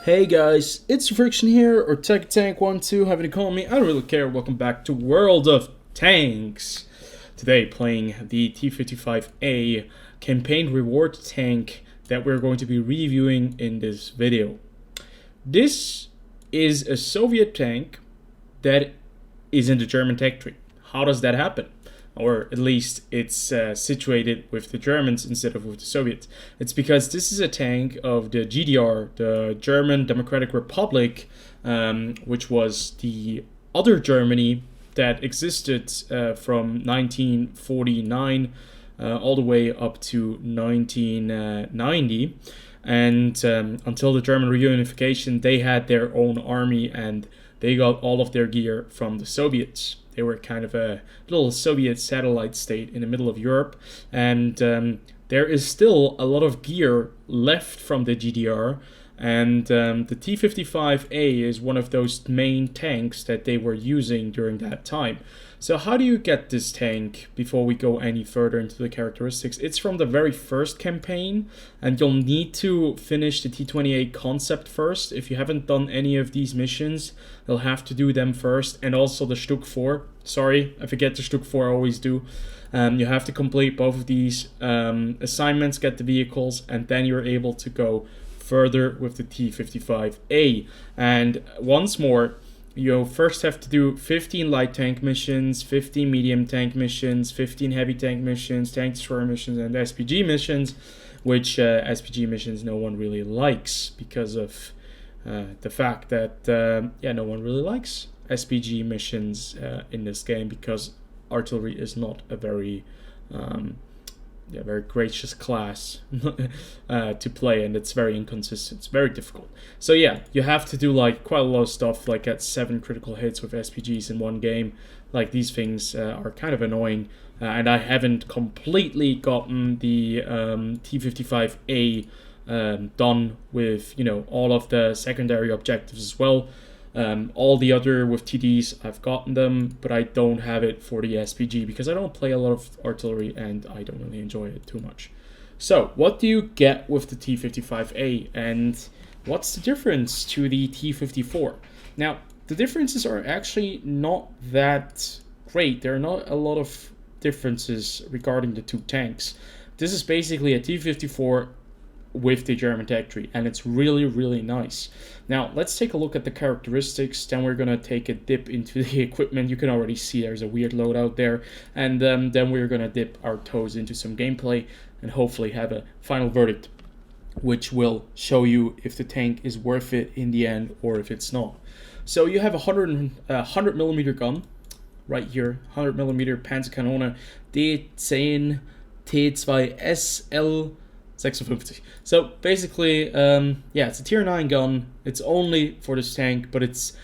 Hey guys, it's TheFrXion here, or Tank12, however you call me, I don't really care. Welcome back to World of Tanks. Today playing the T-55A Campaign Reward Tank that we're going to be reviewing in this video. This is a Soviet tank that is in the German territory. How does that happen? Or at least it's situated with the Germans instead of with the Soviets. It's because this is a tank of the GDR, the German Democratic Republic, which was the other Germany that existed from 1949 all the way up to 1990. And until the German reunification, they had their own army and they got all of their gear from the Soviets. They were kind of a little Soviet satellite state in the middle of Europe, and there is still a lot of gear left from the GDR, and the T-55A is one of those main tanks that they were using during that time. So how do you get this tank before we go any further into the characteristics? It's from the very first campaign, and you'll need to finish the T-28 concept first. If you haven't done any of these missions, you'll have to do them first, and also the Stück 4. Sorry, I forget the Stück 4, I always do. You have to complete both of these assignments, get the vehicles, and then you're able to go further with the T-55A. And once more, you first have to do 15 light tank missions, 15 medium tank missions, 15 heavy tank missions, tank destroyer missions, and SPG missions, which SPG missions no one really likes because of the fact that no one really likes SPG missions in this game, because artillery is not a very very gracious class to play, and it's very inconsistent. It's very difficult. So yeah, you have to do like quite a lot of stuff, like get 7 critical hits with SPGs in one game. Like, these things are kind of annoying, and I haven't completely gotten the T-55A done with, you know, all of the secondary objectives as well. All the other with TDs, I've gotten them, but I don't have it for the SPG because I don't play a lot of artillery and I don't really enjoy it too much. So what do you get with the T-55A, and what's the difference to the T-54? Now, the differences are actually not that great. There are not a lot of differences regarding the two tanks. This is basically a T-54 with the German tech tree, and it's really, really nice. Now let's take a look at the characteristics, then we're gonna take a dip into the equipment. You can already see there's a weird loadout there, and then we're gonna dip our toes into some gameplay and hopefully have a final verdict, which will show you if the tank is worth it in the end or if it's not. So you have a 100 millimeter gun right here, 100 millimeter Panzerkanone D10 T2SL 56. So basically, it's a tier 9 gun. It's only for this tank, but it's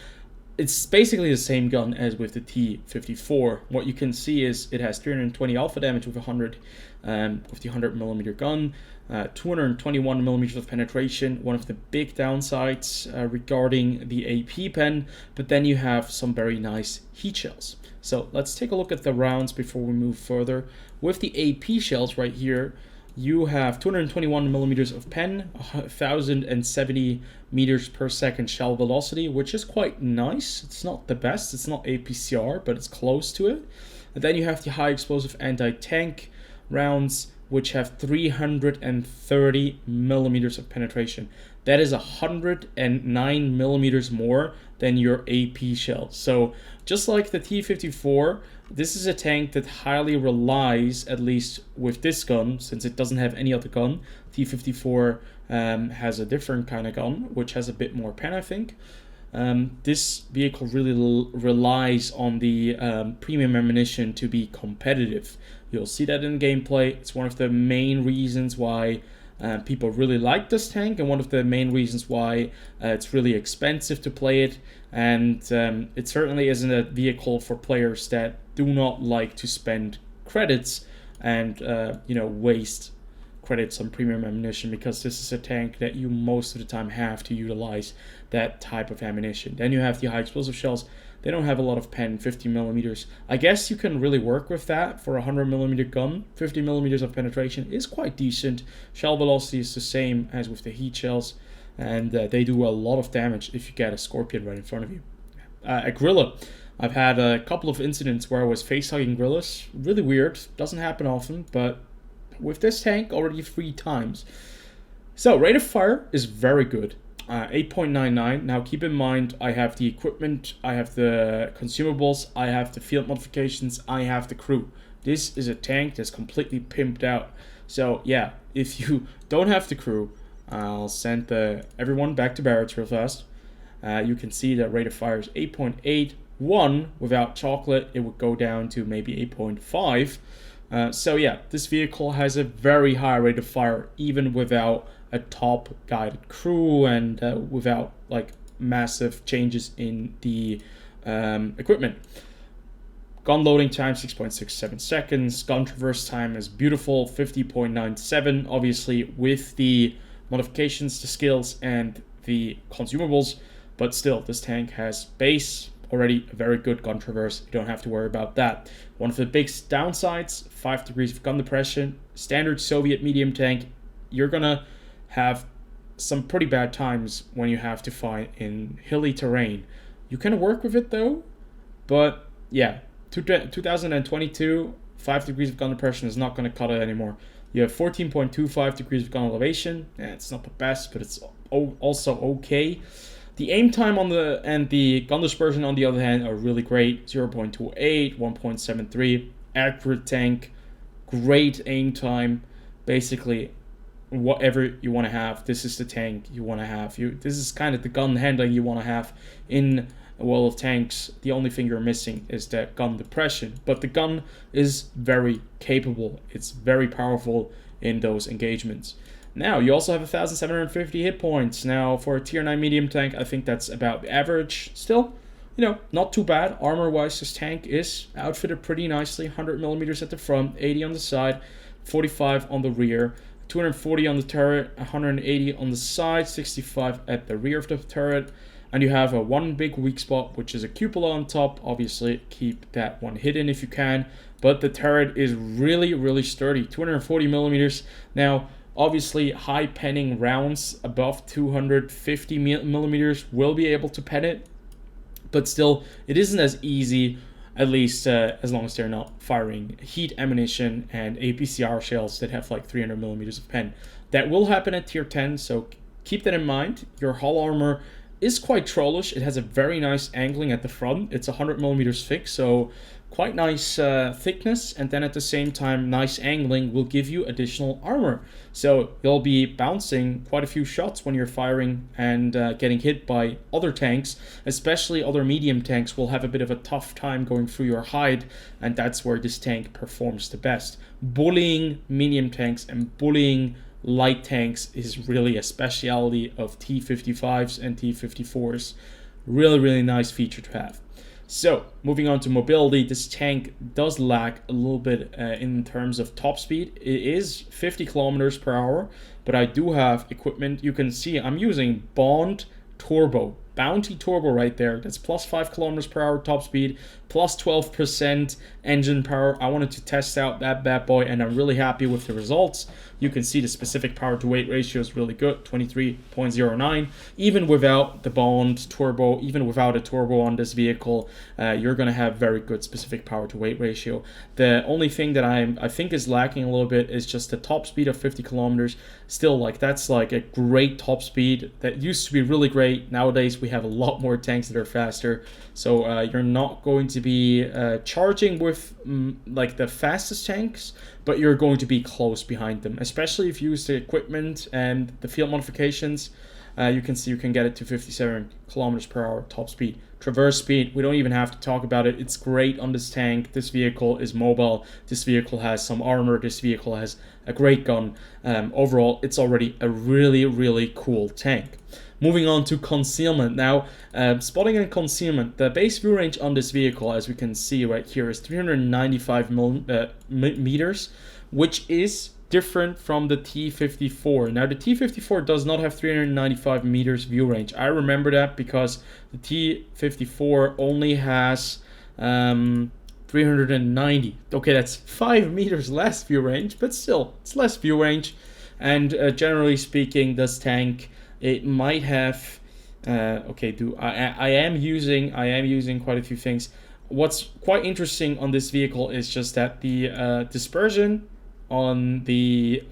basically the same gun as with the T-54. What you can see is it has 320 alpha damage with 100 with the 100 millimeter gun, 221 millimeters of penetration. One of the big downsides regarding the AP pen, but then you have some very nice heat shells. So let's take a look at the rounds before we move further. With the AP shells right here, you have 221 millimeters of pen, 1,070 meters per second shell velocity, which is quite nice. It's not the best, it's not APCR, but it's close to it. And then you have the high explosive anti-tank rounds, which have 330 millimeters of penetration. That is 109 millimeters more than your AP shell. So just like the T-54, this is a tank that highly relies, at least with this gun, since it doesn't have any other gun. T-54 has a different kind of gun, which has a bit more pen, I think. This vehicle really relies on the premium ammunition to be competitive. You'll see that in gameplay. It's one of the main reasons why people really like this tank, and one of the main reasons why it's really expensive to play it. And it certainly isn't a vehicle for players that do not like to spend credits and waste credits on premium ammunition, because this is a tank that you most of the time have to utilize that type of ammunition. Then you have the high explosive shells. They don't have a lot of pen, 50 millimeters. I guess you can really work with that for a 100 millimeter gun. 50 millimeters of penetration is quite decent. Shell velocity is the same as with the heat shells. and they do a lot of damage if you get a Scorpion right in front of you. A Gorilla. I've had a couple of incidents where I was face-hugging Gorillas. Really weird. Doesn't happen often, but with this tank, already 3 times. So, rate of fire is very good. 8.99. Now, keep in mind, I have the equipment, I have the consumables, I have the field modifications, I have the crew. This is a tank that's completely pimped out. So, yeah, if you don't have the crew, I'll send everyone back to barracks real fast. You can see that rate of fire is 8.81. Without chocolate, it would go down to maybe 8.5. So yeah, this vehicle has a very high rate of fire, even without a top guided crew and without like massive changes in the equipment. Gun loading time 6.67 seconds. Gun traverse time is beautiful, 50.97. Obviously with the modifications, the skills, and the consumables, but still this tank has base. Already a very good gun traverse. You don't have to worry about that. One of the big downsides, 5 degrees of gun depression. Standard Soviet medium tank. You're gonna have some pretty bad times when you have to fight in hilly terrain. You can work with it though, but yeah, 2022, 5 degrees of gun depression is not gonna cut it anymore. You have 14.25 degrees of gun elevation. It's not the best, but it's also okay. The aim time and the gun dispersion on the other hand are really great. 0.28, 1.73, accurate tank, great aim time. Basically, whatever you want to have, this is the tank you want to have. This is kind of the gun handling you want to have in a world of tanks. The only thing you're missing is the gun depression, but the gun is very capable. It's very powerful in those engagements. Now, you also have 1,750 hit points. Now, for a tier 9 medium tank, I think that's about average. Still, not too bad. Armor-wise, this tank is outfitted pretty nicely. 100 millimeters at the front, 80 on the side, 45 on the rear, 240 on the turret, 180 on the side, 65 at the rear of the turret. And you have one big weak spot, which is a cupola on top. Obviously, keep that one hidden if you can. But the turret is really, really sturdy. 240 millimeters. Now, obviously, high penning rounds above 250 millimeters will be able to pen it, but still, it isn't as easy, at least as long as they're not firing heat ammunition and APCR shells that have like 300 millimeters of pen. That will happen at tier 10, so keep that in mind. Your hull armor is quite trollish. It has a very nice angling at the front. It's 100 millimeters thick, so quite nice thickness, and then at the same time nice angling will give you additional armor, so you'll be bouncing quite a few shots when you're firing and getting hit by other tanks. Especially other medium tanks will have a bit of a tough time going through your hide, and that's where this tank performs the best. Bullying medium tanks and bullying light tanks is really a specialty of T-55s and T-54s. Really nice feature to have. So, moving on to mobility, this tank does lack a little bit in terms of top speed. It is 50 kilometers per hour, but I do have equipment. You can see I'm using Bond Turbo, Bounty Turbo right there. That's plus 5 kilometers per hour top speed, plus 12% engine power. I wanted to test out that bad boy, and I'm really happy with the results. You can see the specific power to weight ratio is really good, 23.09. Even without the Bond Turbo, even without a turbo on this vehicle, you're going to have very good specific power to weight ratio. The only thing that I think is lacking a little bit is just the top speed of 50 kilometers. Still, that's like a great top speed. That used to be really great. Nowadays, we have a lot more tanks that are faster. So you're not going to be charging with like the fastest tanks, but you're going to be close behind them, especially if you use the equipment and the field modifications. You can see you can get it to 57 kilometers per hour top speed. Traverse speed, we don't even have to talk about it. It's great on this tank. This vehicle is mobile. This vehicle has some armor. This vehicle has a great gun. Overall, it's already a really cool tank. Moving on to concealment. Now, spotting and concealment. The base view range on this vehicle, as we can see right here, is 395 meters, which is different from the T-54. Now, the T-54 does not have 395 meters view range. I remember that because the T-54 only has 390. Okay, that's 5 meters less view range, but still, it's less view range. And generally speaking, this tank it might have. Okay, I am using quite a few things. What's quite interesting on this vehicle is just that the dispersion on the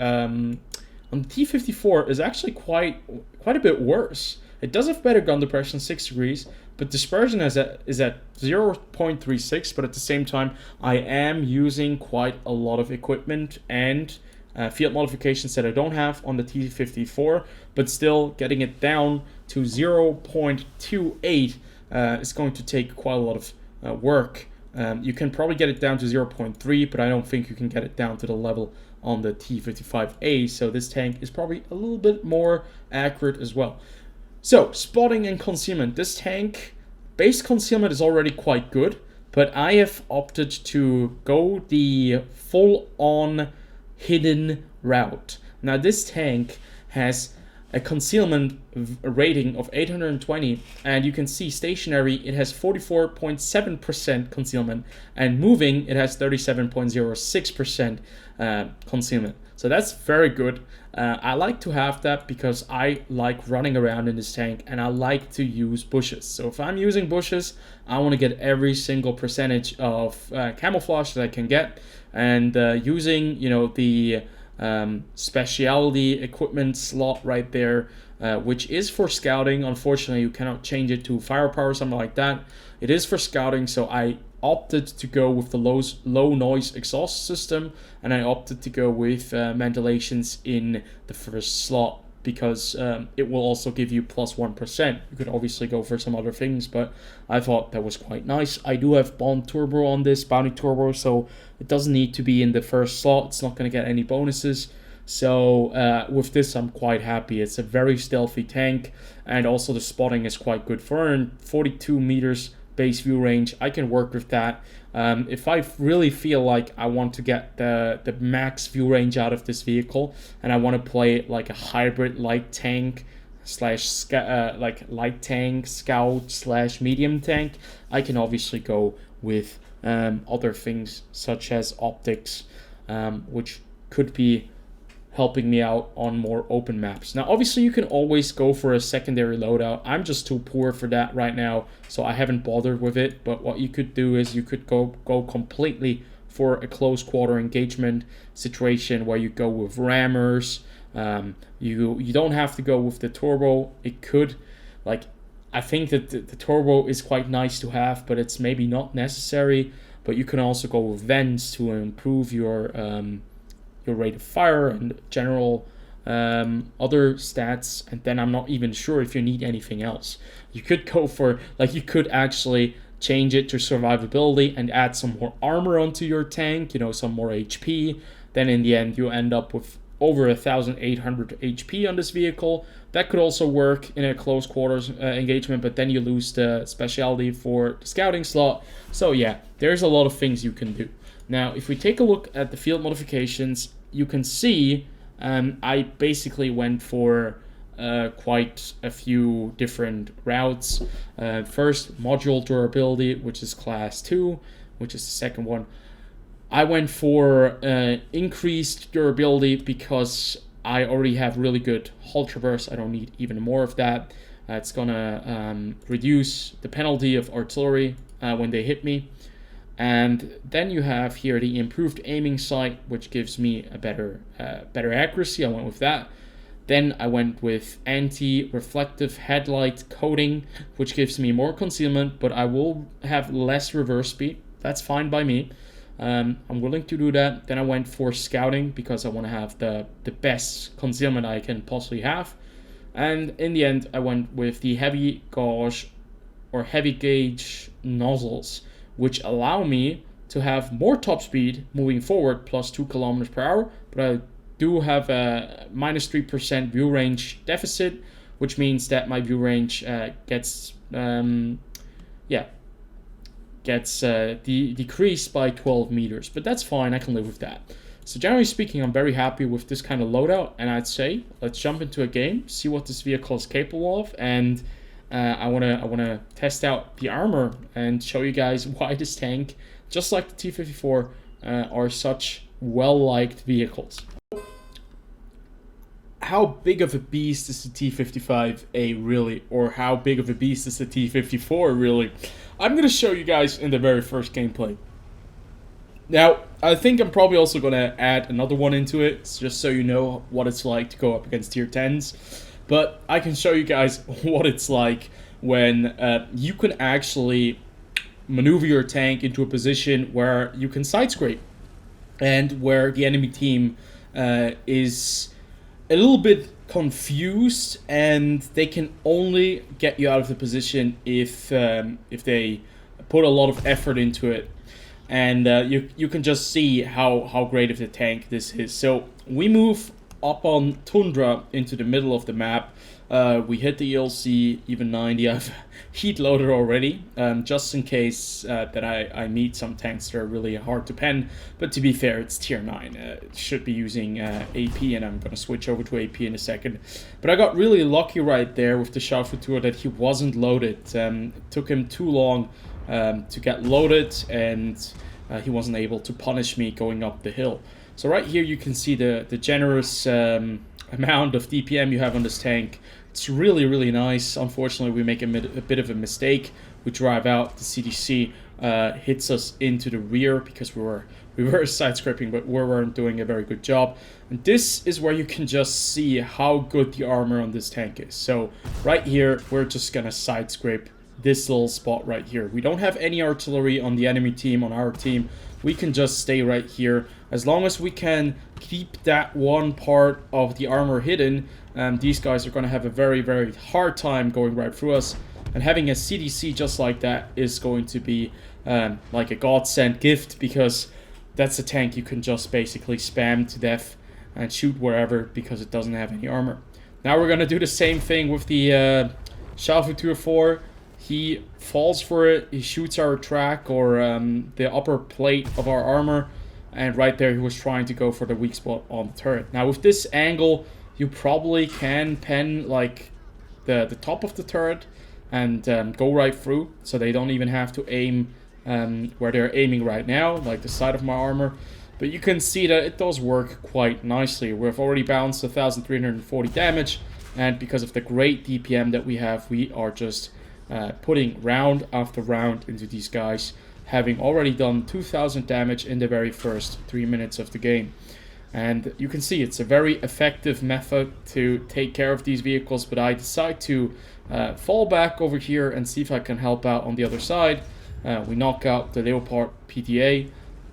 T-54 is actually quite a bit worse. It does have better gun depression, 6 degrees, but dispersion is at 0.36. But at the same time, I am using quite a lot of equipment and field modifications that I don't have on the T-54, but still getting it down to 0.28 is going to take quite a lot of work. You can probably get it down to 0.3, but I don't think you can get it down to the level on the T-55A, so this tank is probably a little bit more accurate as well. So, spotting and concealment. This tank, base concealment is already quite good, but I have opted to go the full-on hidden route. Now, this tank has a concealment rating of 820, and you can see stationary it has 44.7% concealment, and moving it has 37.06% concealment. So that's very good. I like to have that because I like running around in this tank and I like to use bushes. So if I'm using bushes, I want to get every single percentage of camouflage that I can get, and using the specialty equipment slot right there, which is for scouting. Unfortunately, you cannot change it to firepower or something like that. It is for scouting, so I opted to go with the low noise exhaust system, and I opted to go with ventilations in the first slot because it will also give you plus 1%. You could obviously go for some other things, but I thought that was quite nice. I do have Bond Turbo on this, Bounty Turbo, so it doesn't need to be in the first slot. It's not going to get any bonuses. So with this, I'm quite happy. It's a very stealthy tank, and also the spotting is quite good. 442 meters base view range, I can work with that. If I really feel like I want to get the max view range out of this vehicle, and I want to play it like a hybrid light tank slash like light tank scout slash medium tank, I can obviously go with other things such as optics, which could be helping me out on more open maps. Now, obviously, you can always go for a secondary loadout. I'm just too poor for that right now, so I haven't bothered with it. But what you could do is you could go completely for a close quarter engagement situation where you go with rammers. You don't have to go with the turbo. It could, I think that the turbo is quite nice to have, but it's maybe not necessary. But you can also go with vents to improve your rate of fire and general other stats, and then I'm not even sure if you need anything else. You could go for, you could actually change it to survivability and add some more armor onto your tank, some more HP. Then in the end, you end up with over 1,800 HP on this vehicle. That could also work in a close quarters engagement, but then you lose the specialty for the scouting slot. So yeah, there's a lot of things you can do. Now, if we take a look at the field modifications, you can see I basically went for quite a few different routes. First, module durability, which is class 2, which is the second one. I went for increased durability because I already have really good hull traverse. I don't need even more of that. It's gonna reduce the penalty of artillery when they hit me. And then you have here the improved aiming sight, which gives me a better accuracy. I went with that. Then I went with anti-reflective headlight coating, which gives me more concealment, but I will have less reverse speed. That's fine by me. I'm willing to do that. Then I went for scouting because I want to have the best concealment I can possibly have. And in the end, I went with the heavy gauge or heavy gauge nozzles, which allow me to have more top speed moving forward, plus 2 kilometers per hour, but I do have a minus 3% view range deficit, which means that my view range gets decreased by 12 meters, but that's fine. I can live with that. So generally speaking, I'm very happy with this kind of loadout, and I'd say let's jump into a game, see what this vehicle is capable of, and I wanna test out the armor and show you guys why this tank, just like the T-54, are such well-liked vehicles. how big of a beast is the T-55A really, or how big of a beast is the T-54 really? I'm going to show you guys in the very first gameplay. Now, I think I'm probably also going to add another one into it, just so you know what it's like to go up against tier 10s. But I can show you guys what it's like when you can actually maneuver your tank into a position where you can side scrape, and where the enemy team is a little bit confused, and they can only get you out of the position if they put a lot of effort into it. And you can just see how great of a tank this is. So we move up on Tundra into the middle of the map. We hit the ELC even 90. I've heat loaded already, just in case that I meet some tanks that are really hard to pen. But to be fair, it's tier 9. It should be using AP, and I'm going to switch over to AP in a second. But I got really lucky right there with the Scharfentour that he wasn't loaded. It took him too long to get loaded, and he wasn't able to punish me going up the hill. So right here you can see the generous amount of DPM you have on this tank. It's really, really nice. Unfortunately, we make a bit of a mistake. We drive out, the CDC hits us into the rear because we were side scraping, but we weren't doing a very good job. And this is where you can just see how good the armor on this tank is. So right here, we're just gonna side scrape this little spot right here. We don't have any artillery on the enemy team, on our team. We can just stay right here. As long as we can keep that one part of the armor hidden, these guys are going to have a very, very hard time going right through us. And having a CDC just like that is going to be like a godsend gift, because that's a tank you can just basically spam to death and shoot wherever because it doesn't have any armor. Now we're going to do the same thing with the Scharfentour 4. He falls for it, he shoots our track, or the upper plate of our armor, and right there he was trying to go for the weak spot on the turret. Now with this angle, you probably can pen like the top of the turret and go right through, so they don't even have to aim where they're aiming right now, like the side of my armor. But you can see that it does work quite nicely. We've already bounced 1,340 damage, and because of the great DPM that we have, we are just putting round after round into these guys, having already done 2,000 damage in the very first 3 minutes of the game. And you can see it's a very effective method to take care of these vehicles, but I decide to fall back over here and see if I can help out on the other side. We knock out the Leopard PTA.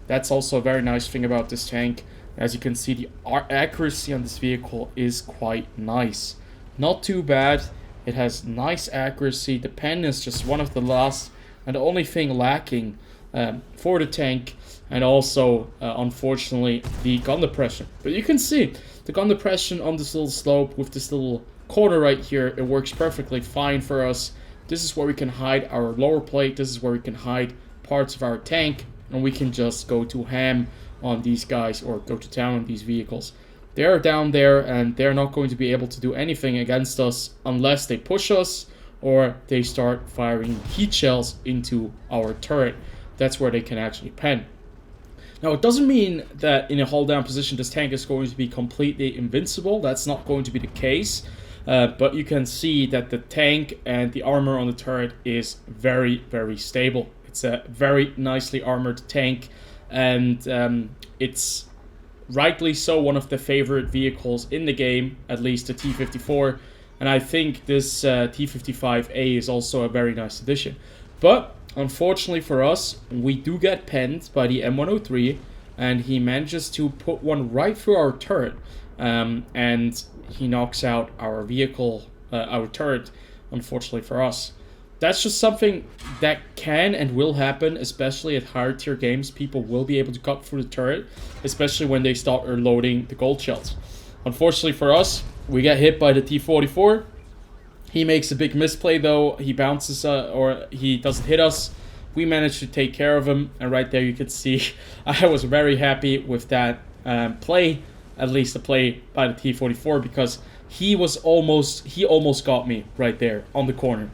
That's also a very nice thing about this tank. As you can see, the accuracy on this vehicle is quite nice. Not too bad. It has nice accuracy. The pen is just one of the last and the only thing lacking for the tank. And also, unfortunately, the gun depression. But you can see the gun depression on this little slope with this little corner right here. It works perfectly fine for us. This is where we can hide our lower plate. This is where we can hide parts of our tank. And we can just go to ham on these guys, or go to town on these vehicles. They're down there, and they're not going to be able to do anything against us unless they push us or they start firing heat shells into our turret. That's where they can actually pen. Now, it doesn't mean that in a hold down position this tank is going to be completely invincible. That's not going to be the case. But you can see that the tank and the armor on the turret is very, very stable. It's a very nicely armored tank, and it's rightly so one of the favorite vehicles in the game, at least the T-54. And I think this T-55A is also a very nice addition. But unfortunately for us, we do get penned by the M103, and he manages to put one right through our turret, and he knocks out our vehicle, our turret, unfortunately for us. That's just something that can and will happen, especially at higher tier games. People will be able to cut through the turret, especially when they start loading the gold shells. Unfortunately for us, we get hit by the T-44. He makes a big misplay though. He bounces, or he doesn't hit us. We managed to take care of him, and right there you can see I was very happy with that play, at least the play by the T-44, because he almost got me right there on the corner.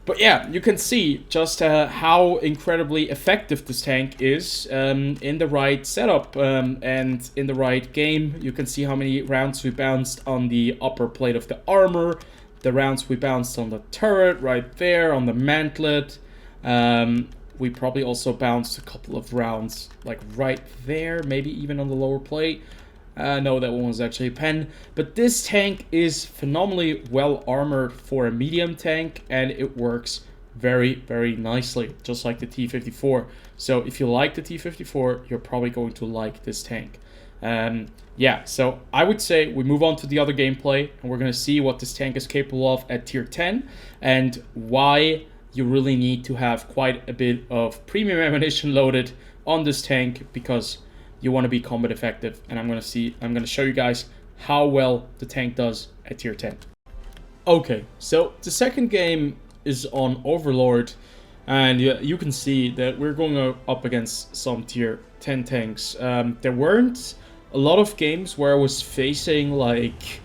But yeah, you can see just how incredibly effective this tank is in the right setup and in the right game. You can see how many rounds we bounced on the upper plate of the armor, the rounds we bounced on the turret right there, on the mantlet. We probably also bounced a couple of rounds like right there, maybe even on the lower plate. No, that one was actually a pen. But this tank is phenomenally well armored for a medium tank, and it works very, very nicely, just like the T-54. So if you like the T-54, you're probably going to like this tank. Yeah, so I would say we move on to the other gameplay, and we're going to see what this tank is capable of at tier 10, and why you really need to have quite a bit of premium ammunition loaded on this tank, because you want to be combat effective, and I'm going to show you guys how well the tank does at tier 10. Okay, so the second game is on Overlord, and you can see that we're going up against some tier 10 tanks. There weren't a lot of games where I was facing like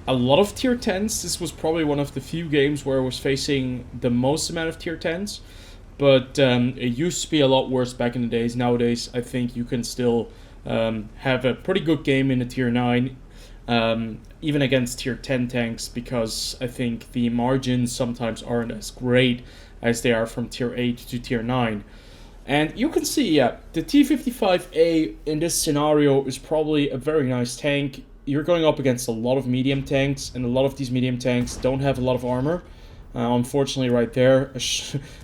a lot of tier 10s. This was probably one of the few games where I was facing the most amount of tier 10s. But it used to be a lot worse back in the days. Nowadays, I think you can still have a pretty good game in a tier 9, even against tier 10 tanks, because I think the margins sometimes aren't as great as they are from tier 8 to tier 9. And you can see, yeah, the T-55A in this scenario is probably a very nice tank. You're going up against a lot of medium tanks, and a lot of these medium tanks don't have a lot of armor. Unfortunately, right there,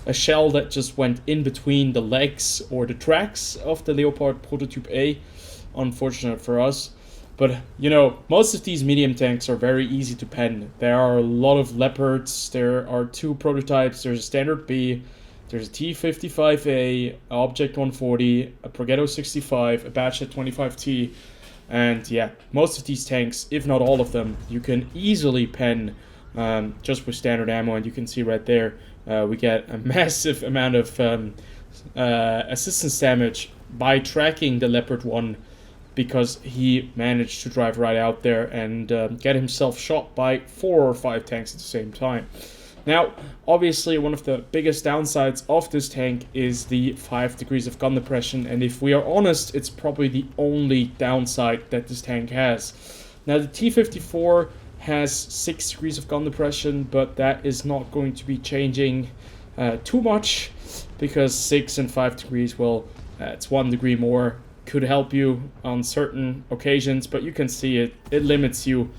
a shell that just went in between the legs or the tracks of the Leopard Prototype A. Unfortunate for us. But, you know, most of these medium tanks are very easy to pen. There are a lot of Leopards. There are 2 prototypes. There's a Standard B. There's a T-55A, Object 140, a Progetto 65, a Batchet 25T. And yeah, most of these tanks, if not all of them, you can easily pen just with standard ammo. And you can see right there, we get a massive amount of assistance damage by tracking the Leopard 1, because he managed to drive right out there and get himself shot by 4 or 5 tanks at the same time. Now, obviously, one of the biggest downsides of this tank is the 5 degrees of gun depression, and if we are honest, it's probably the only downside that this tank has. Now, the T-54 has 6 degrees of gun depression, but that is not going to be changing too much, because 6 and 5 degrees, well, it's 1 degree more. Could help you on certain occasions, but you can see it limits you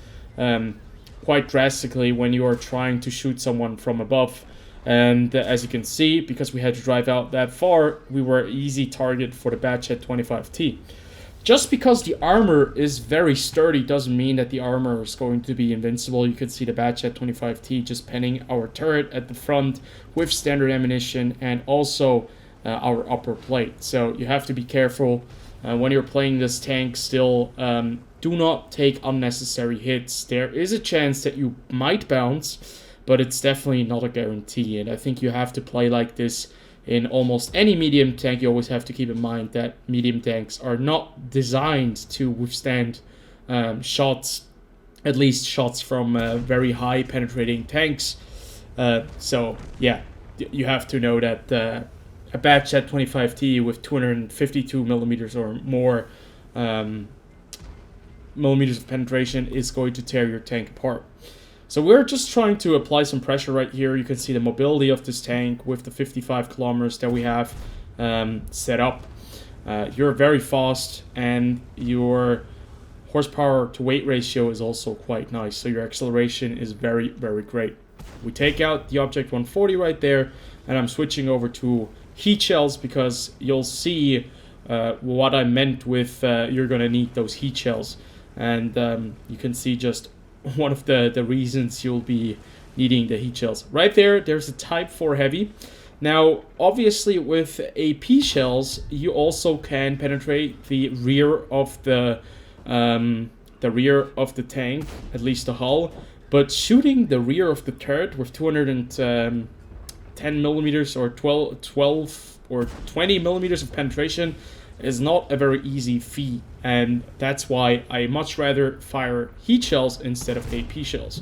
quite drastically when you are trying to shoot someone from above. And as you can see, because we had to drive out that far, we were an easy target for the Batchet 25T. Just because the armor is very sturdy doesn't mean that the armor is going to be invincible. You can see the Batchet 25T just penning our turret at the front with standard ammunition, and also our upper plate. So you have to be careful when you're playing this tank still. Do not take unnecessary hits. There is a chance that you might bounce, but it's definitely not a guarantee. And I think you have to play like this in almost any medium tank. You always have to keep in mind that medium tanks are not designed to withstand shots, at least shots from very high penetrating tanks. So yeah, you have to know that a Batchet 25T with 252 millimeters or more millimeters of penetration is going to tear your tank apart. So we're just trying to apply some pressure right here. You can see the mobility of this tank with the 55 kilometers that we have set up. You're very fast, and your horsepower to weight ratio is also quite nice. So your acceleration is very, very great. We take out the Object 140 right there, and I'm switching over to heat shells, because you'll see what I meant with you're going to need those heat shells. And you can see just one of the reasons you'll be needing the heat shells. Right there, there's a Type 4 Heavy. Now, obviously, with AP shells, you also can penetrate the rear of the tank, at least the hull. But shooting the rear of the turret with 210 millimeters or 12 or 20 millimeters of penetration is not a very easy feat, and that's why I much rather fire heat shells instead of AP shells.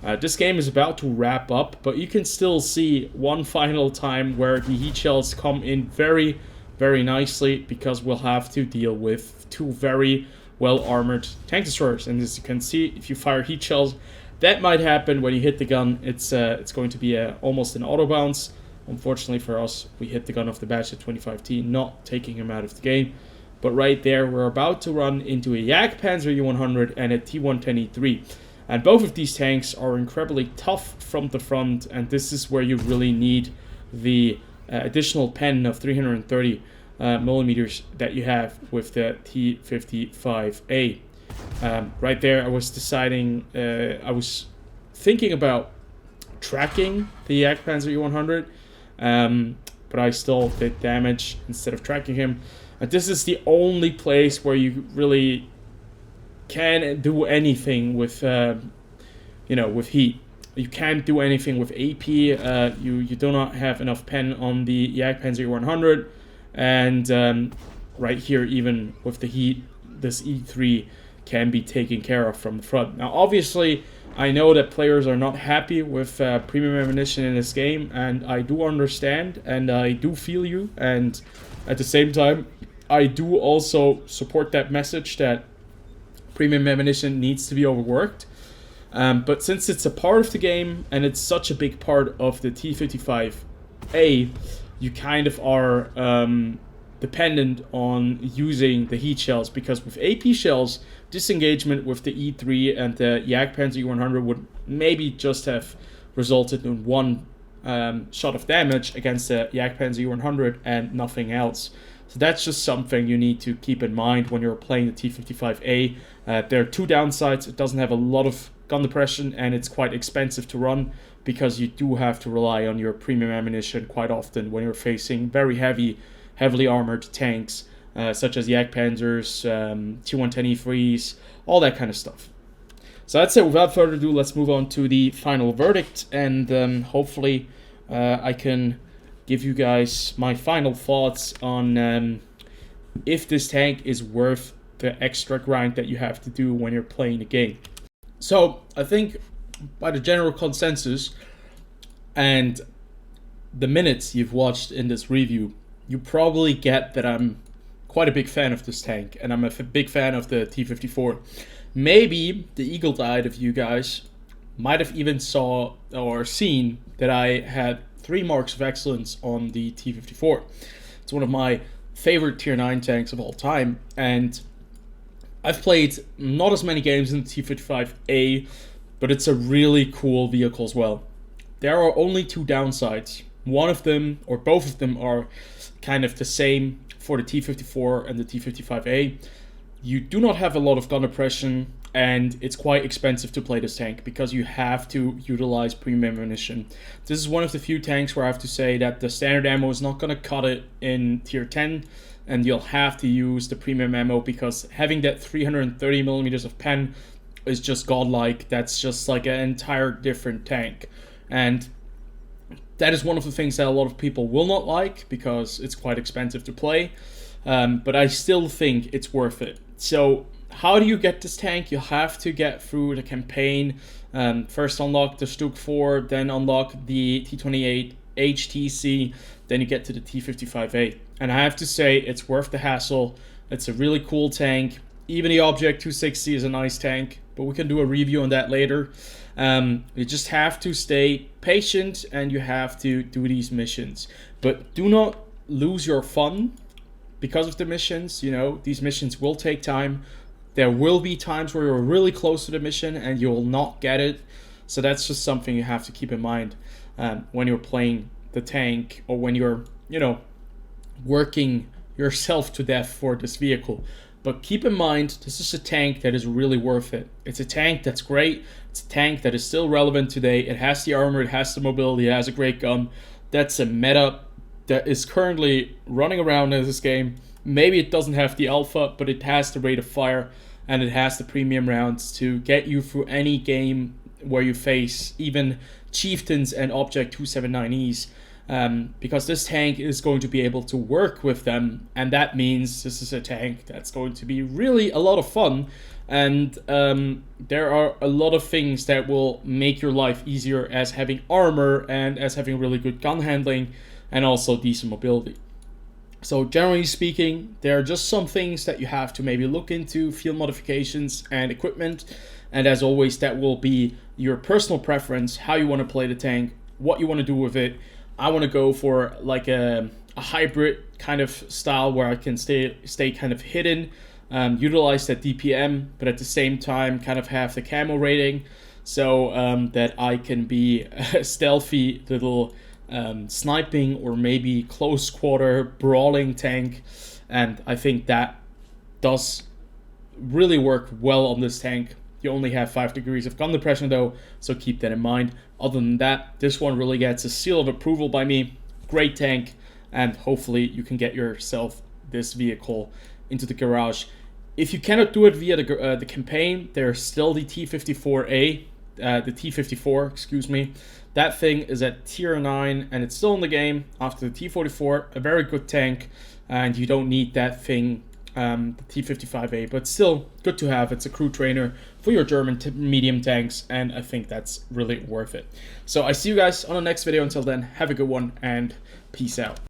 This game is about to wrap up, but you can still see one final time where the heat shells come in very, very nicely, because we'll have to deal with two very well-armored tank destroyers. And as you can see, if you fire heat shells, that might happen when you hit the gun. It's going to be almost an auto bounce. Unfortunately for us, we hit the gun off the batch at 25T, not taking him out of the game. But right there, we're about to run into a Jagdpanzer E100 and a T110E3. And both of these tanks are incredibly tough from the front, and this is where you really need the additional pen of 330 millimeters that you have with the T-55A. Right there, I was deciding, I was thinking about tracking the Jagdpanzer E100, but I still did damage instead of tracking him. And this is the only place where you really can do anything with, with heat. You can't do anything with AP. You do not have enough pen on the Jagdpanzer 100, and right here, even with the heat, this E3 can be taken care of from the front. Now, obviously, I know that players are not happy with premium ammunition in this game, and I do understand, and I do feel you, and at the same time, I do also support that message that premium ammunition needs to be overworked. But since it's a part of the game, and it's such a big part of the T-55A, you kind of are dependent on using the heat shells, because with AP shells, disengagement with the E3 and the Jagdpanzer E100 would maybe just have resulted in one shot of damage against the Jagdpanzer E100 and nothing else. So that's just something you need to keep in mind when you're playing the T-55A. There are two downsides. It doesn't have a lot of gun depression, and it's quite expensive to run, because you do have to rely on your premium ammunition quite often when you're facing very heavily armored tanks, such as Jagdpanzers, T110E3s, all that kind of stuff. So that's it. Without further ado, let's move on to the final verdict, and hopefully I can give you guys my final thoughts on if this tank is worth the extra grind that you have to do when you're playing the game. So I think by the general consensus and the minutes you've watched in this review, you probably get that I'm quite a big fan of this tank, and I'm a big fan of the T-54. Maybe the eagle-eyed of you guys might have even saw or seen that I had 3 marks of excellence on the T-54. It's one of my favorite tier 9 tanks of all time, and I've played not as many games in the T-55A, but it's a really cool vehicle as well. There are only 2 downsides. One of them, or both of them, are kind of the same for the T-54 and the T-55A. You do not have a lot of gun depression, and it's quite expensive to play this tank because you have to utilize premium ammunition. This is one of the few tanks where I have to say that the standard ammo is not going to cut it in tier 10, and you'll have to use the premium ammo, because having that 330 millimeters of pen is just godlike. That's just like an entire different tank, and that is one of the things that a lot of people will not like because it's quite expensive to play, but I still think it's worth it. So how do you get this tank? You have to get through the campaign. First unlock the Stuk 4, then unlock the T-28 HTC, then you get to the T-55A. And I have to say, it's worth the hassle. It's a really cool tank. Even the Object 260 is a nice tank, but we can do a review on that later. You just have to stay patient, and you have to do these missions. But do not lose your fun because of the missions. You know, these missions will take time. There will be times where you're really close to the mission and you'll not get it. So that's just something you have to keep in mind when you're playing the tank, or when you're, working yourself to death for this vehicle. But keep in mind, this is a tank that is really worth it. It's a tank that's great. It's a tank that is still relevant today. It has the armor, it has the mobility, it has a great gun. That's a meta that is currently running around in this game. Maybe it doesn't have the alpha, but it has the rate of fire, and it has the premium rounds to get you through any game where you face even Chieftains and Object 279Es. because this tank is going to be able to work with them, and that means this is a tank that's going to be really a lot of fun. And there are a lot of things that will make your life easier, as having armor and as having really good gun handling and also decent mobility. So generally speaking, there are just some things that you have to maybe look into: field modifications and equipment. And as always, that will be your personal preference, how you want to play the tank, what you want to do with it. I want to go for like a hybrid kind of style where I can stay kind of hidden, utilize that DPM, but at the same time kind of have the camo rating, so that I can be a stealthy little sniping or maybe close quarter brawling tank. And I think that does really work well on this tank. You only have 5 degrees of gun depression though, so keep that in mind. Other than that, this one really gets a seal of approval by me. Great tank, and hopefully you can get yourself this vehicle into the garage. If you cannot do it via the campaign, there's still the T-54A, the T-54, excuse me. That thing is at tier 9 and it's still in the game after the T-44, a very good tank, and you don't need that thing, the T-55A, but still good to have. It's a crew trainer for your German medium tanks, and I think that's really worth it. So I see you guys on the next video. Until then, have a good one and peace out.